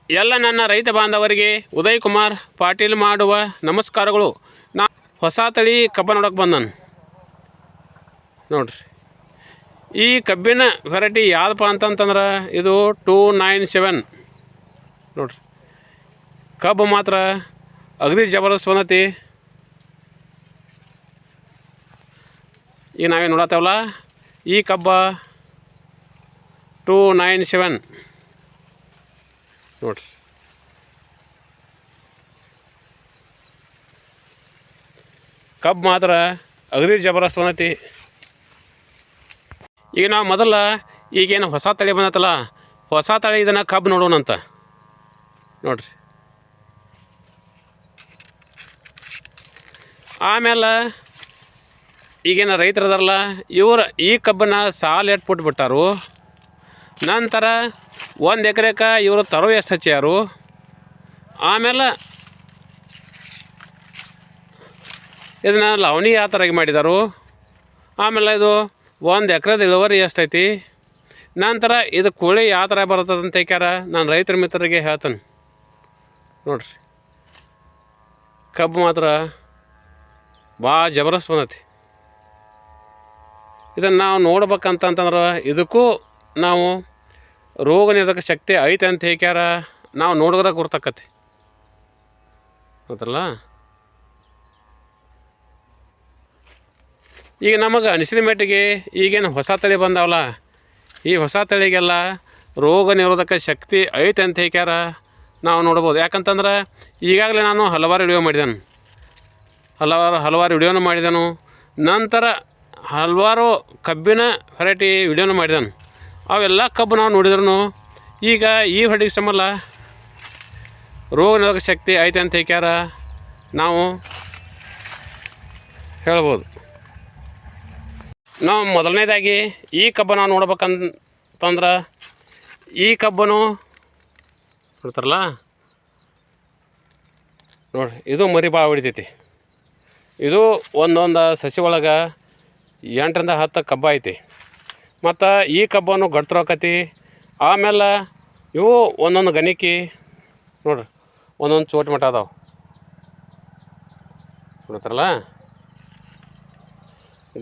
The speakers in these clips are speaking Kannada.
ಎಲ್ಲ ನನ್ನ ರೈತ ಬಾಂಧವರಿಗೆ ಉದಯ್ ಕುಮಾರ್ ಪಾಟೀಲ್ ಮಾಡುವ ನಮಸ್ಕಾರಗಳು. ನಾ ಹೊಸ ತಳಿ ಕಬ್ಬ ನೋಡೋಕೆ ಬಂದನು ನೋಡ್ರಿ. ಈ ಕಬ್ಬಿನ ವೆರೈಟಿ ಯಾವುದಪ್ಪ ಅಂತಂತಂದ್ರೆ ಇದು 297 ನೋಡ್ರಿ. ಕಬ್ಬು ಮಾತ್ರ ಅಗದಿ ಜಬರ್ದಸ್ತ್ ಬಂದತಿ. ಈಗ ನಾವೇನು ನೋಡತ್ತೇವಲ್ಲ ಈ ಕಬ್ಬ 297 ನೋಡ್ರಿ. ಕಬ್ಬು ಮಾತ್ರ ಅಗದಿ ಜಬರ್ದಸ್ತ್ ಬಂದೈತಿ. ಈಗ ನಾವು ಮೊದಲ ಈಗೇನು ಹೊಸ ತಳಿ ಬಂದತ್ತಲ್ಲ, ಹೊಸ ತಳಿ ಇದನ್ನು ಕಬ್ಬು ನೋಡೋಣಂತ ನೋಡ್ರಿ. ಆಮೇಲೆ ಈಗೇನು ರೈತರು ಅದಾರಲ್ಲ ಇವರು ಈ ಕಬ್ಬನ್ನು ಸಾಲು ಎಟ್ಟು ಬಿಟ್ಬಿಟ್ಟಾರು. ನಂತರ 1 ಎಕರೆಗೆ ಇವರು ತರೋ ಎಷ್ಟು ಹಚ್ಚಾರು. ಆಮೇಲೆ ಇದನ್ನು ಲವಣಿ ಯಾವ ಥರ ಮಾಡಿದಾರು. ಆಮೇಲೆ ಇದು 1 ಎಕರೆದ ಇಳುವರಿ ಎಷ್ಟೈತಿ. ನಂತರ ಇದು ಕೋಳಿ ಯಾವ ಥರ ಬರ್ತದಂತ ಹೇಳ್ಯಾರ. ನಾನು ರೈತರ ಮಿತ್ರರಿಗೆ ಹೇಳ್ತೇನೆ ನೋಡ್ರಿ. ಕಬ್ಬು ಮಾತ್ರ ಭಾಳ ಜಬರ್ದಸ್ತ್ ಬಂದೈತಿ. ಇದನ್ನು ನಾವು ನೋಡ್ಬೇಕಂತಂತಂದ್ರೆ ಇದಕ್ಕೂ ನಾವು ರೋಗ ನಿರೋಧಕ ಶಕ್ತಿ ಐತೆ ಅಂತ ಹೇಳ್ಯಾರ. ನಾವು ನೋಡಿದ್ರೆ ಗುರ್ತಕ್ಕತಿ ಗೊತ್ತಲ್ಲ. ಈಗ ನಮಗೆ ಅನಿಸಿದ ಮಟ್ಟಿಗೆ ಈಗೇನು ಹೊಸ ತಳಿ ಬಂದಾವಲ್ಲ, ಈ ಹೊಸ ತಳಿಗೆಲ್ಲ ರೋಗ ನಿರೋಧಕ ಶಕ್ತಿ ಐತೆ ಅಂತ ಹೇಳ್ಯಾರ. ನಾವು ನೋಡ್ಬೋದು. ಯಾಕಂತಂದ್ರೆ ಈಗಾಗಲೇ ನಾನು ಹಲವಾರು ವಿಡಿಯೋನ ಮಾಡಿದೆನು. ನಂತರ ಹಲವಾರು ಕಬ್ಬಿನ ವೆರೈಟಿ ವಿಡಿಯೋನ ಮಾಡಿದೆನು. ಅವೆಲ್ಲ ಕಬ್ಬು ನಾವು ನೋಡಿದ್ರು ಈಗ ಈ ಹೊಡಿಗೆ ಸಂಬಂಧ ರೋಗ ನಿರೋಧಕ ಶಕ್ತಿ ಐತೆ ಅಂತ ಹೇಳ್ಯಾರ ನಾವು ಹೇಳ್ಬೋದು. ನಾವು ಮೊದಲನೇದಾಗಿ ಈ ಕಬ್ಬು ನಾವು ನೋಡ್ಬೇಕಂತಂದ್ರೆ ಈ ಕಬ್ಬನು ನೋಡ್ತಾರಲ್ಲ ನೋಡಿರಿ, ಇದು ಮರಿ ಭಾಳ ಹೊಡಿತೈತಿ. ಇದು ಒಂದೊಂದು ಸಸಿ ಒಳಗೆ 8ರಿಂದ 10 ಕಬ್ಬು ಐತಿ. ಮತ್ತು ಈ ಕಬ್ಬನ್ನು ಗಡ್ತರೋಕತಿ. ಆಮೇಲೆ ಇವು ಒಂದೊಂದು ಗಣಿಕಿ ನೋಡ್ರಿ, ಒಂದೊಂದು ಚೋಟ್ ಮಟ್ಟ ಅದಾವೆ ನೋಡ್ತಾರಲ್ಲ.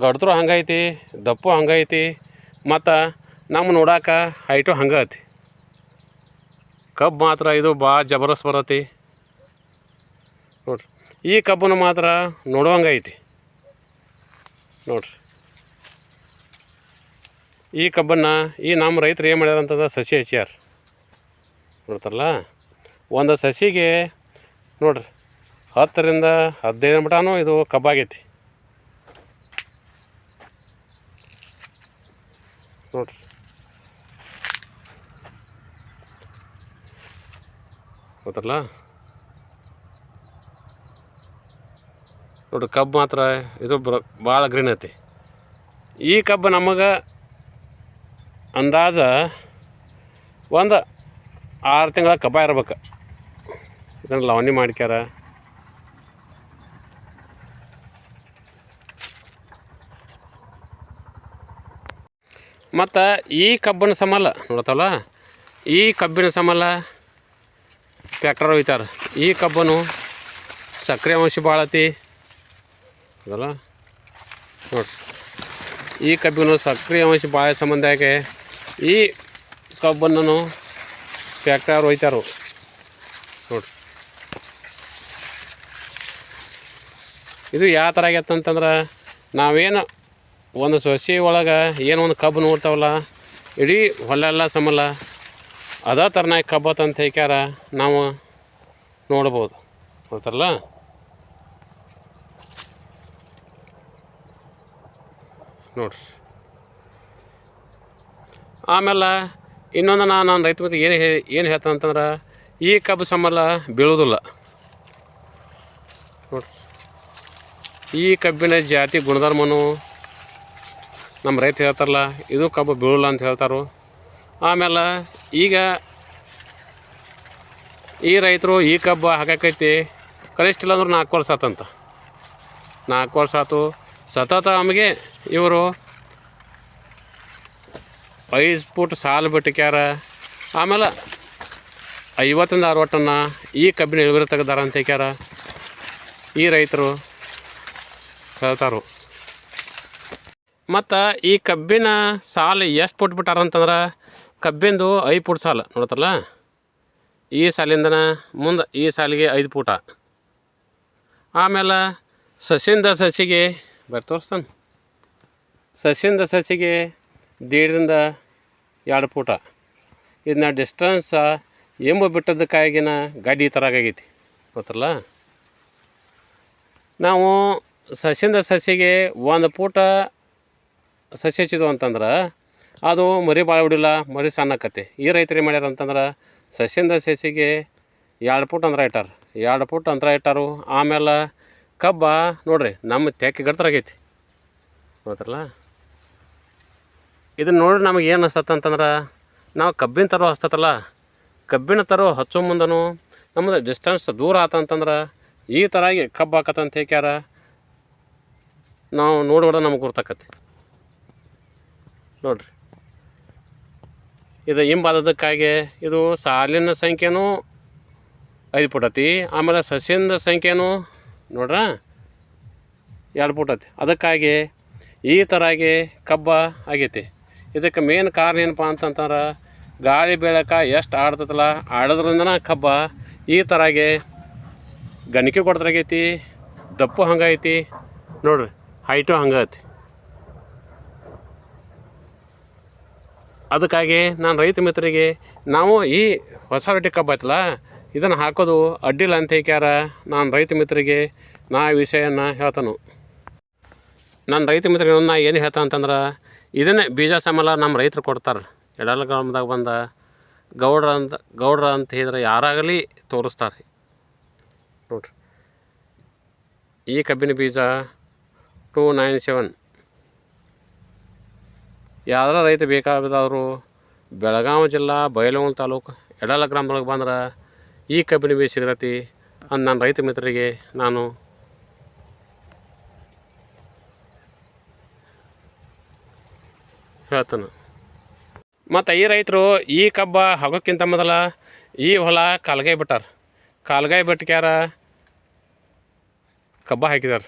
ಗಡ್ತರು ಹಂಗೈತಿ, ದಪ್ಪು ಹಂಗೈತಿ, ಮತ್ತು ನಮ್ಮ ನೋಡಾಕ ಹೈಟು ಹಂಗೆ ಐತಿ. ಕಬ್ಬು ಮಾತ್ರ ಇದು ಭಾಳ ಜಬರ್ದಸ್ತ್ ಬರತಿ ನೋಡ್ರಿ. ಈ ಕಬ್ಬನ್ನು ಮಾತ್ರ ನೋಡುವಂಗೈತಿ ನೋಡ್ರಿ. ಈ ಕಬ್ಬನ್ನು ಈ ನಮ್ಮ ರೈತರು ಏನು ಮಾಡ್ಯಾರ ಅಂತಂದ್ರೆ ಸಸಿ ಹಚ್ಚಾರ ನೋಡ್ತಾರಲ್ಲ. ಒಂದು ಸಸಿಗೆ ನೋಡ್ರಿ 10ರಿಂದ 15 ಮಟನೂ ಇದು ಕಬ್ಬಾಗೈತಿ ನೋಡ್ರಿ. ಗೊತ್ತಲ್ಲ ನೋಡ್ರಿ. ಕಬ್ಬು ಮಾತ್ರ ಇದು ಭಾಳ ಗ್ರೀನ್ ಐತಿ. ಈ ಕಬ್ಬು ನಮಗೆ ಅಂದಾಜು ಒಂದು 6 ತಿಂಗಳ ಕಬ್ಬ ಇರ್ಬೇಕು. ಇದನ್ನು ಲವಣಿ ಮಾಡ್ಕ್ಯಾರ. ಮತ್ತು ಈ ಕಬ್ಬಿನ ಸಮಲ ನೋಡ್ತಲ್ಲ, ಈ ಕಬ್ಬಿನ ಸಮಲ ಟ್ಯಾಕ್ಟರ್ ಒಯ್ತಾರೆ. ಈ ಕಬ್ಬನು ಸಕ್ಕರೆ ಅಂಶ ಭಾಳ ಐತಿ ಅದಲ್ಲ ನೋಡ್ರಿ. ಈ ಕಬ್ಬಿನ ಸಕ್ಕರೆ ಅಂಶ ಭಾಳ ಸಂಬಂಧಕ್ಕೆ ಈ ಕಬ್ಬನ್ನು ಟ್ಯಾಕ್ಟರ್ ಒಯ್ತಾರು ನೋಡ್ರಿ. ಇದು ಯಾವ ಥರ ಆಗೈತೆ ಅಂತಂದ್ರೆ ನಾವೇನು ಒಂದು ಸಸಿ ಒಳಗೆ ಏನು ಒಂದು ಕಬ್ಬು ನೋಡ್ತಾವಲ್ಲ, ಇಡೀ ಹೊಲೆಲ್ಲ ಸಮಲ ಅದೇ ಥರನಾಗಿ ಕಬ್ಬತ್ತು ಅಂತ ಹೇಳ್ಯಾರ. ನಾವು ನೋಡ್ಬೋದು ಗೊತ್ತಲ್ಲ. ನೋಡ್ರಿ. ಆಮೇಲೆ ಇನ್ನೊಂದು ನಾನು ರೈತ ಮತ್ತೆ ಏನು ಹೇಳ್ತಾನೆ ಅಂತಂದ್ರೆ ಈ ಕಬ್ಬು ಸಂಬಳ ಬೀಳೋದಿಲ್ಲ ನೋಡ್ರಿ. ಈ ಕಬ್ಬಿನ ಜಾತಿ ಗುಣಧರ್ಮನು ನಮ್ಮ ರೈತ ಹೇಳ್ತಾರಲ್ಲ, ಇದು ಕಬ್ಬು ಬೀಳಲ್ಲ ಅಂತ ಹೇಳ್ತಾರೋ. ಆಮೇಲೆ ಈಗ ಈ ರೈತರು ಈ ಕಬ್ಬು ಹಾಕೈತಿ ಕನಿಷ್ಠ ಇಲ್ಲ ಅಂದ್ರೆ 4 ವರ್ಷ ಆತಂತ. 4 ವರ್ಷ ಆಯ್ತು ಸತತ ನಮಗೆ ಇವರು 5 ಫುಟ್ ಸಾಲು ಬಿಟ್ಟಿಕ್ಯಾರ. ಆಮೇಲೆ 50ರಿಂದ 60 ಟನ್ನ ಈ ಕಬ್ಬಿನ ಇಳುವರಿ ತೆಗೆದಾರ ಅಂತ ಹೇಳ್ಯಾರ ಈ ರೈತರು ಹೇಳ್ತಾರು. ಮತ್ತು ಈ ಕಬ್ಬಿನ ಸಾಲು ಎಷ್ಟು ಫುಟ್ ಬಿಟ್ಟಾರ ಅಂತಂದ್ರೆ ಕಬ್ಬಿಂದು 5 ಫುಟ್ ಸಾಲು ನೋಡ್ತಾರಲ್ಲ, ಈ ಸಾಲಿಂದನ ಮುಂದೆ ಈ ಸಾಲಿಗೆ 5 ಫೂಟ. ಆಮೇಲೆ ಸಸಿಯಿಂದ ಸಸಿಗೆ ತೋರಿಸ್ತಾನೆ, ಸಸಿಯಿಂದ ಸಸಿಗೆ 1.5ರಿಂದ 2 ಫೂಟ. ಇದನ್ನ ಡಿಸ್ಟೆನ್ಸ್ ಎಂಬು ಬಿಟ್ಟದಕ್ಕಾಗಿನ ಗಾಡಿ ಈ ಥರ ಆಗೈತಿ ಗೊತ್ತಲ್ಲ. ನಾವು ಸಸಿಯಿಂದ ಸಸಿಗೆ 1 ಫೂಟ ಸಸಿ ಹಚ್ಚಿದ್ವು ಅಂತಂದ್ರೆ ಅದು ಮರಿ ಭಾಳ ಬಿಡಿಲ್ಲ, ಮರಿ ಸಣ್ಣಕತಿ. ಈ ರೈತರು ಏನು ಮಾಡ್ಯಾರ ಅಂತಂದ್ರೆ ಸಸಿಯಿಂದ ಸಸಿಗೆ 2 ಫೂಟ್ ಅಂತರ ಇಟ್ಟಾರ, 2 ಫೂಟ್ ಅಂತರ ಇಟ್ಟಾರು. ಆಮೇಲೆ ಕಬ್ಬ ನೋಡ್ರಿ ನಮ್ಮ ತೆಕ್ಕೆ ಗಡ್ತರಾಗೈತಿ ಗೊತ್ತಲ್ಲ. ಇದನ್ನು ನೋಡ್ರಿ ನಮಗೆ ಏನು ಅನ್ಸತ್ತೆ ಅಂತಂದ್ರೆ ನಾವು ಕಬ್ಬಿನ ತರೋ ಹಸ್ತತ್ತಲ್ಲ, ಕಬ್ಬಿನ ತರೋ ಹಚ್ಚೋ ಮುಂದನು ನಮ್ಮದು ಡಿಸ್ಟೆನ್ಸ್ ದೂರ ಆತಂತಂದ್ರೆ ಈ ಥರಾಗಿ ಕಬ್ಬು ಹಾಕತ್ತಂತ ಹೇಳ್ಯಾರ. ನಾವು ನೋಡ್ಬಿಡ ನಮಗೆ ಗುರ್ತಾಕತಿ ನೋಡ್ರಿ. ಇದು ಹಿಂಬಾದದಕ್ಕಾಗಿ ಇದು ಸಾಲಿನ ಸಂಖ್ಯೆನೂ 5 ಫೂಟ್ ಐತಿ. ಆಮೇಲೆ ಸಸಿಯಿಂದ ಸಂಖ್ಯೆನೂ ನೋಡ್ರ 2 ಫೂಟ್ ಐತಿ. ಅದಕ್ಕಾಗಿ ಈ ಥರಾಗಿ ಕಬ್ಬ ಆಗೈತಿ. ಇದಕ್ಕೆ ಮೇನ್ ಕಾರಣ ಏನಪ್ಪ ಅಂತಂದ್ರೆ ಗಾಳಿ ಬೆಳಕ ಎಷ್ಟು ಆಡ್ತದಲ್ಲ, ಆಡೋದ್ರಿಂದನ ಕಬ್ಬ ಈ ಥರಾಗಿ ಗಣಿಕೆ ಕೊಡ್ತಾಗೈತಿ. ದಪ್ಪು ಹಂಗೈತಿ ನೋಡ್ರಿ, ಹೈಟು ಹಂಗೈತಿ. ಅದಕ್ಕಾಗಿ ನಾನು ರೈತ ಮಿತ್ರರಿಗೆ ನಾವು ಈ ಹೊಸ ವೆರೈಟಿ ಕಬ್ಬು ಐತಲ್ಲ ಇದನ್ನು ಹಾಕೋದು ಅಡ್ಡಿಲ್ಲ ಅಂತ ಹೇಳ್ಯಾರ. ನಾನು ರೈತ ಮಿತ್ರರಿಗೆ ನಾ ಈ ವಿಷಯನ ಹೇಳ್ತಾನು. ನಾನು ರೈತ ಮಿತ್ರರಿಗೆ ನಾ ಏನು ಹೇಳ್ತಾನೆ ಅಂತಂದ್ರೆ ಇದನ್ನೇ ಬೀಜ ಸಮಲ ನಮ್ಮ ರೈತರು ಕೊಡ್ತಾರೆ. ಎಡಲ ಗ್ರಾಮದಾಗ ಬಂದ ಗೌಡ್ರ ಅಂತ ಹೇಳಿದ್ರೆ ಯಾರಾಗಲಿ ತೋರಿಸ್ತಾರೆ ನೋಡ್ರಿ. ಈ ಕಬ್ಬಿನ ಬೀಜ 297 ಯಾವ್ದಾರ ರೈತ ಬೇಕಾದವರು ಬೆಳಗಾವಿ ಜಿಲ್ಲಾ ಬೈಲಹೊಂಗಲ ತಾಲೂಕು ಎಡಲ ಗ್ರಾಮದೊಳಗೆ ಬಂದ್ರೆ ಈ ಕಬ್ಬಿನ ಬೀಜ ಸಿಗತೈತಿ ಅಂತ ನಾನು ರೈತ ಮಿತ್ರರಿಗೆ ನಾನು ಹೇಳ್ತಾನೆ. ಮತ್ತು ಈ ರೈತರು ಈ ಕಬ್ಬ ಹಾಕೋಕ್ಕಿಂತ ಮೊದಲ ಈ ಹೊಲ ಕಾಲ್ಗಾಯಿ ಬಿಟ್ಟಾರ. ಕಾಲ್ಗಾಯಿ ಬಿಟ್ಕ್ಯಾರ ಕಬ್ಬ ಹಾಕಿದಾರೆ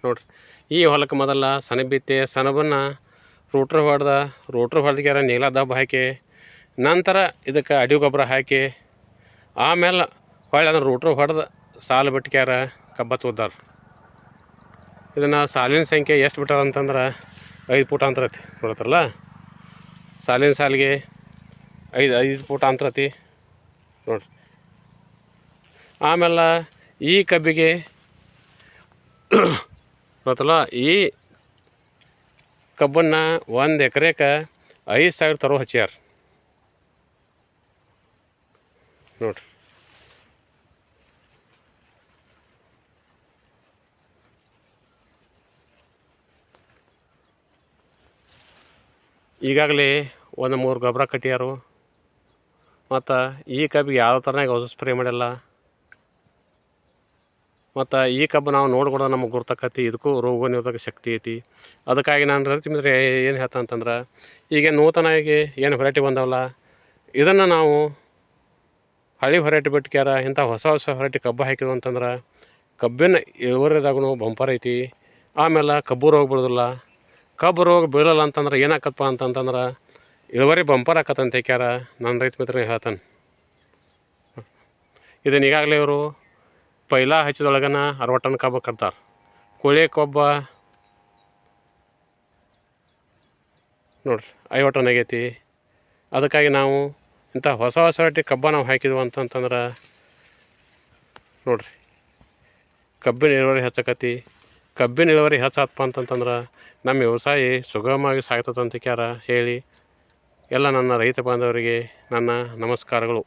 ನೋಡ್ರಿ. ಈ ಹೊಲಕ್ಕೆ ಮೊದಲ ಸೆಣಬಿತ್ತೆ, ಸೆಣಬನ್ನು ರೋಟ್ರ್ ಹೊಡೆದ್ಕ್ಯಾರ ನೀಲ ದಬ್ಬ ಹಾಕಿ, ನಂತರ ಇದಕ್ಕೆ ಅಡಿ ಗೊಬ್ಬರ ಹಾಕಿ, ಆಮೇಲೆ ಹೊಳ್ಳಿ ಅದನ್ನು ರೋಟ್ರ್ ಹೊಡೆದು ಸಾಲು ಬಿಟ್ಕ್ಯಾರ ಕಬ್ಬ ತೋದಾರ. ಇದನ್ನು ಸಾಲಿನ ಸಂಖ್ಯೆ ಎಷ್ಟು ಬಿಟ್ಟಾರ ಅಂತಂದ್ರೆ 5 ಫೂಟ್ ಅಂತರ ಐತಿ ನೋಡ್ತಾರಲ್ಲ. ಸಾಲಿನ ಸಾಲಿಗೆ 5 ಫೂಟ್ ಅಂತರ ಐತಿ ನೋಡ್ರಿ. ಆಮೇಲೆ ಈ ಕಬ್ಬಿಗೆ ಗೊತ್ತಲ್ಲ, ಈ ಕಬ್ಬನ್ನು 1 ಎಕರೆಗೆ 5,000 ತರೋ ಹಚ್ಚ್ಯಾರ ನೋಡ್ರಿ. ಈಗಾಗಲೇ 1-3 ಗೊಬ್ಬರ ಕಟ್ಟಿಯಾರು. ಮತ್ತು ಈ ಕಬ್ಬಿಗೆ ಯಾವ ಥರನಾಗ ಔಷಧ ಸ್ಪ್ರೇ ಮಾಡಿಲ್ಲ. ಮತ್ತು ಈ ಕಬ್ಬು ನಾವು ನೋಡ್ಕೊಡೋದು ನಮಗೆ ಗುರ್ತಕ್ಕತಿ. ಇದಕ್ಕೂ ರೋಗ ನಿರೋಧಕ ಶಕ್ತಿ ಐತಿ. ಅದಕ್ಕಾಗಿ ನಾನು ರೈತ ಮಿತ್ರ ಏನು ಹೇಳ್ತಾ ಅಂತಂದ್ರೆ ಈಗ ನೂತನವಾಗಿ ಏನು ವೆರೈಟಿ ಬಂದವಲ್ಲ ಇದನ್ನು ನಾವು ಹಳೆ ವೆರೈಟಿ ಬಿಟ್ಕ್ಯಾರ ಇಂಥ ಹೊಸ ವೆರೈಟಿ ಕಬ್ಬು ಹಾಕಿದ್ವು ಅಂತಂದ್ರೆ ಕಬ್ಬಿನ ಇಳುವರಿದಾಗೂ ಬಂಪರ್ ಐತಿ. ಆಮೇಲೆ ಕಬ್ಬು ರೋಗ ಬೀಳೋದಿಲ್ಲ. ಕಬ್ಬು ರೋಗ ಬೀಳಲ್ಲ ಅಂತಂದ್ರೆ ಏನಾಕತ್ತಪ್ಪ ಅಂತಂತಂದ್ರೆ ಇಳುವರಿ ಬಂಪರ್ ಆಕತ್ತಂತ ಹೇಳ್ಯಾರ. ನಾನು ರೈತ ಮಿತ್ರನಿಗೆ ಹೇಳ್ತಾನೆ. ಇದನ್ನು ಈಗಾಗಲೇ ಇವರು ಪೈಲಾ ಹಚ್ಚಿದೊಳಗನ 60 ಟನ್ ಕಬ್ಬು ಕಟ್ತಾರೆ. ಕೋಳಿ ಕೊಬ್ಬ ನೋಡ್ರಿ 50 ಟನ್ ಆಗೈತಿ. ಅದಕ್ಕಾಗಿ ನಾವು ಇಂಥ ಹೊಸ ವೆರೈಟಿ ಕಬ್ಬ ನಾವು ಹಾಕಿದ್ವು ಅಂತಂತಂದ್ರೆ ನೋಡ್ರಿ ಕಬ್ಬಿನ ಇಳುವರಿ ಹೆಚ್ಚಾಕತಿ. ಕಬ್ಬಿನ ಇಳುವರಿ ಹೆಚ್ಚಾತಪ್ಪ ಅಂತಂತಂದ್ರೆ ನಮ್ಮ ವ್ಯವಸಾಯ ಸುಗಮವಾಗಿ ಸಾಗ್ತದಂತ ಹೇಳಿ ಎಲ್ಲ ನನ್ನ ರೈತ ಬಾಂಧವರಿಗೆ ನನ್ನ ನಮಸ್ಕಾರಗಳು.